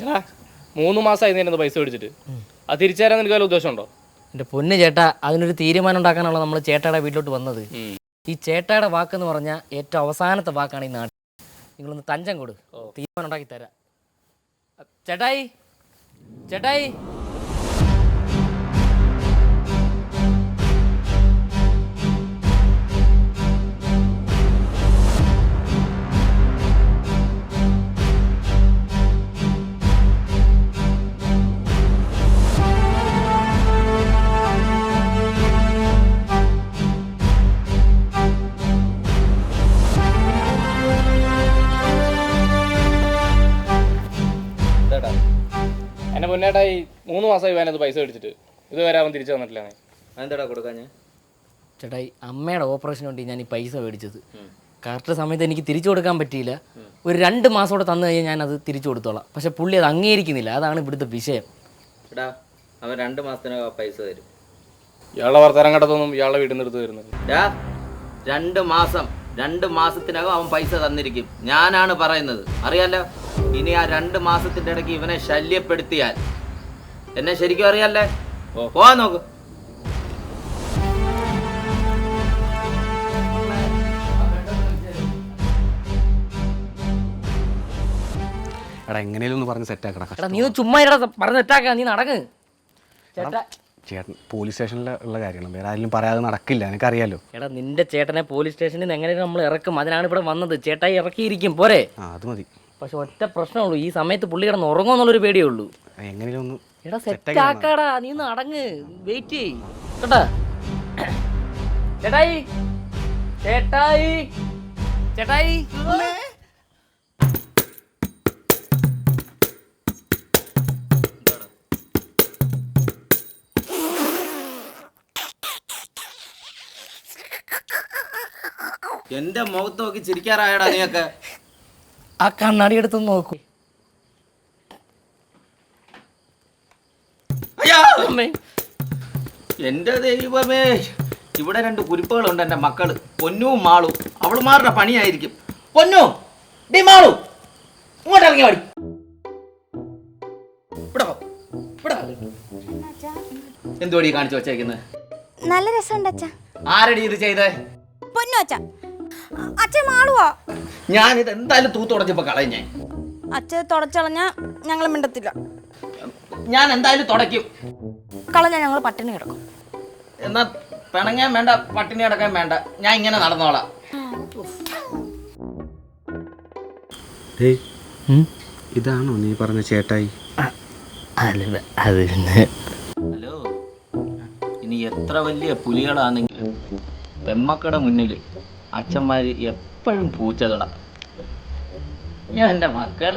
എടാ 3 മാസമായി നീ പൈസ മേടിച്ചിട്ട് അത് തിരിച്ചു തരാൻ നിനക്ക് വല്ല ഉദ്ദേശമുണ്ടോ? എൻ്റെ പൊന്ന് ചേട്ടാ, അതിനൊരു തീരുമാനം ഉണ്ടാക്കാനുള്ള നമ്മൾ ചേട്ടായുടെ വീട്ടിലോട്ട് വന്നത്. ഈ ചേട്ടായുടെ വാക്കെന്ന് പറഞ്ഞാൽ ഏറ്റവും അവസാനത്തെ വാക്കാണ് ഈ നാട്ടിൽ. നിങ്ങളൊന്ന് തഞ്ചം കൊടു, തീരുമാനം ഉണ്ടാക്കി തരാം. ചേട്ടായി ചേട്ടായി എന്നെ മുന്നേട്ടായി 3 മാസമായി വേനത് പൈസ മേടിച്ചിട്ട് ഇതുവരെ അവൻ തിരിച്ചു തന്നിട്ടില്ല. എന്താടാ കൊടുക്കാൻ ഞാൻ? ചേട്ടായി, അമ്മയുടെ ഓപ്പറേഷന് വേണ്ടി ഞാൻ ഈ പൈസ മേടിച്ചത് കറക്റ്റ് സമയത്ത് എനിക്ക് തിരിച്ചു കൊടുക്കാൻ പറ്റിയില്ല. ഒരു 2 മാസം കൂടെ തന്നു കഴിഞ്ഞാൽ ഞാൻ അത് തിരിച്ചു കൊടുത്തോളാം. പക്ഷെ പുള്ളി അത് അംഗീകരിക്കുന്നില്ല. അതാണ് ഇവിടുത്തെ വിഷയം. എടാ, അവൻ 2 മാസത്തിനകം പൈസ തരും. ഇയാളുടെ വർത്തമാനം കണ്ടതൊന്നും ഇയാളുടെ വീട്ടിൽ നിന്ന് എടുത്ത് തരുന്നത്. 2 മാസത്തിനകം അവൻ പൈസ തന്നിരിക്കും. ഞാനാണ് പറയുന്നത്, അറിയാലോ. ഇനി ആ 2 മാസത്തിന്റെ ഇടയ്ക്ക് ഇവനെ ശല്യപ്പെടുത്തിയാൽ എന്നെ ശരിക്കും അറിയാല്ലേ. പോവാൻ നോക്ക്. എടാ എങ്ങനെയും ഒന്ന് പറഞ്ഞ് സെറ്റാക്കടാ. എടാ നീ ചുമ്മാ പറഞ്ഞ് സെറ്റാക്കാ, നീ നടക്ക്. ചേട്ടാ ചേട്ടൻ പോലീസ് സ്റ്റേഷനിൽ ഉള്ള കാര്യമാണ്, വേറെ ആരെങ്കിലും പറയാതെ നടക്കില്ല, എനിക്കറിയാലോ. എടാ നിന്റെ ചേട്ടനെ പോലീസ് സ്റ്റേഷനിൽ നിന്ന് എങ്ങനെയും നമ്മൾ ഇറക്കും. അതിനാണ് ഇവിടെ വന്നത്. ചേട്ടായി ഇറക്കിയിരിക്കും പോരെ. അത് മതി. പക്ഷെ ഒറ്റ പ്രശ്നമുള്ളൂ, ഈ സമയത്ത് പുള്ളി കിടന്ന് ഉറങ്ങുമെന്നുള്ളൊരു പേടിയേ ഉള്ളൂ. എങ്ങനെയും ഒന്ന് എടാ സെറ്റാക്കാടാ, നീ ഒന്ന് അടങ്ങ്, വെയിറ്റ് ചെയ്യ് കേട്ടാ. ചേട്ടായി ചേട്ടായി ചേട്ടായി എന്റെ മുഖത്ത് നോക്കി ചിരിക്കാറായടാ നീയൊക്കെ. ആ കണ്ണാടി എടുത്ത് നോക്കൂ. എന്റെ ദൈവമേ, ഇവിടെ 2 കുരിപ്പുകളുണ്ട് എൻ്റെ മക്കള്, പൊന്നും മാളും. അവളുമാരുടെ പണിയായിരിക്കും. പൊന്നു ഡി മാളു, ഇങ്ങോട്ട് ഇറങ്ങി പാടി. എന്തുവാടി കാണിച്ചു വച്ചേക്കുന്നത്? നല്ല രസമുണ്ട് അച്ഛാ. ആരടി ഇത് ചെയ്തേ? പൊന്നു അച്ഛാ. അച്ഛൻ മാളുവാ. ഞാനിത് എന്തായാലും തൂത്തുടച്ചപ്പോ കളയും. അച്ഛൻ തുടച്ചളഞ്ഞ ഞങ്ങൾ മിണ്ടത്തില്ല. ഞാൻ എന്തായാലും തുടയ്ക്കും. കളഞ്ഞ ഞങ്ങൾ പട്ടിണി കിടക്കും. എന്നാ പിണങ്ങാൻ വേണ്ട, പട്ടിണി കിടക്കാൻ വേണ്ട, ഞാൻ ഇങ്ങനെ നടന്നോളാം. ഇതാണോ നീ പറഞ്ഞ ചേട്ടായി? ഹലോ, ഇനി എത്ര വലിയ പുലികളാണെങ്കിലും പെമ്മക്കടെ മുന്നിൽ അച്ഛന്മാര് എപ്പോഴും പൂച്ചകളാ. ഞാൻ എൻ്റെ മക്കൾ